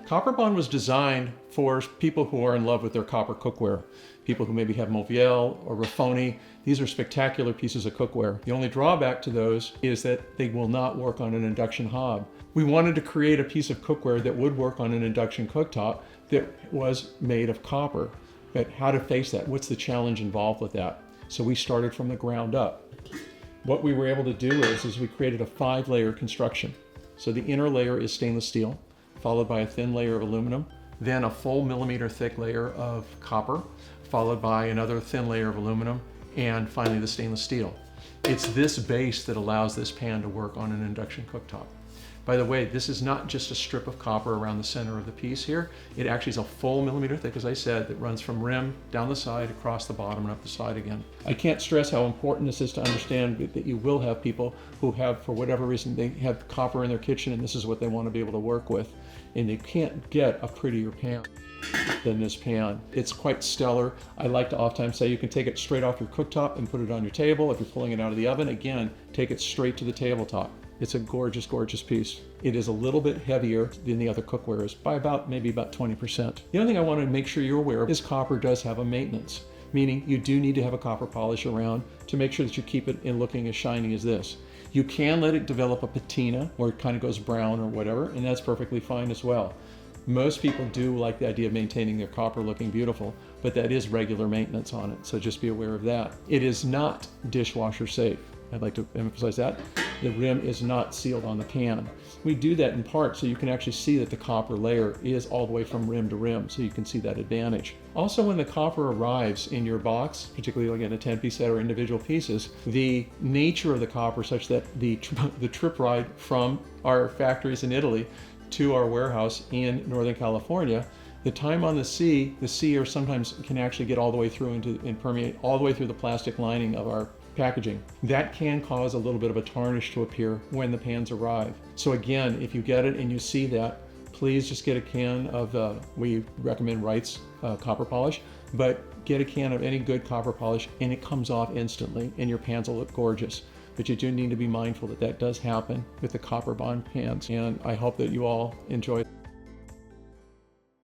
CopperBond was designed for people who are in love with their copper cookware. People who maybe have Mauviel or Raffoni. These are spectacular pieces of cookware. The only drawback to those is that they will not work on an induction hob. We wanted to create a piece of cookware that would work on an induction cooktop that was made of copper. But how to face that? What's the challenge involved with that? So we started from the ground up. What we were able to do is we created a 5-layer construction. So the inner layer is stainless steel, followed by a thin layer of aluminum, then a full millimeter thick layer of copper, followed by another thin layer of aluminum, and finally the stainless steel. It's this base that allows this pan to work on an induction cooktop. By the way, this is not just a strip of copper around the center of the piece here. It actually is a full millimeter thick, as I said, that runs from rim down the side, across the bottom, and up the side again. I can't stress how important this is to understand that you will have people who have, for whatever reason, they have copper in their kitchen and this is what they want to be able to work with. And you can't get a prettier pan than this pan. It's quite stellar. I like to oftentimes say you can take it straight off your cooktop and put it on your table. If you're pulling it out of the oven, again, take it straight to the tabletop. It's a gorgeous, gorgeous piece. It is a little bit heavier than the other cookwares by maybe about 20%. The other thing I want to make sure you're aware of is copper does have a maintenance, meaning you do need to have a copper polish around to make sure that you keep it in looking as shiny as this. You can let it develop a patina where it kind of goes brown or whatever, and that's perfectly fine as well. Most people do like the idea of maintaining their copper looking beautiful, but that is regular maintenance on it, so just be aware of that. It is not dishwasher safe. I'd like to emphasize that. The rim is not sealed on the pan. We do that in part so you can actually see that the copper layer is all the way from rim to rim, so you can see that advantage. Also, when the copper arrives in your box, particularly like in a 10-piece set or individual pieces, the nature of the copper such that the trip ride from our factories in Italy to our warehouse in Northern California, the time on the sea sometimes can actually get all the way through and permeate all the way through the plastic lining of our packaging. That can cause a little bit of a tarnish to appear when the pans arrive. So again, if you get it and you see that, please just get a can of, we recommend Wright's copper polish, but get a can of any good copper polish and it comes off instantly and your pans will look gorgeous. But you do need to be mindful that that does happen with the CopperBond pans, and I hope that you all enjoy it.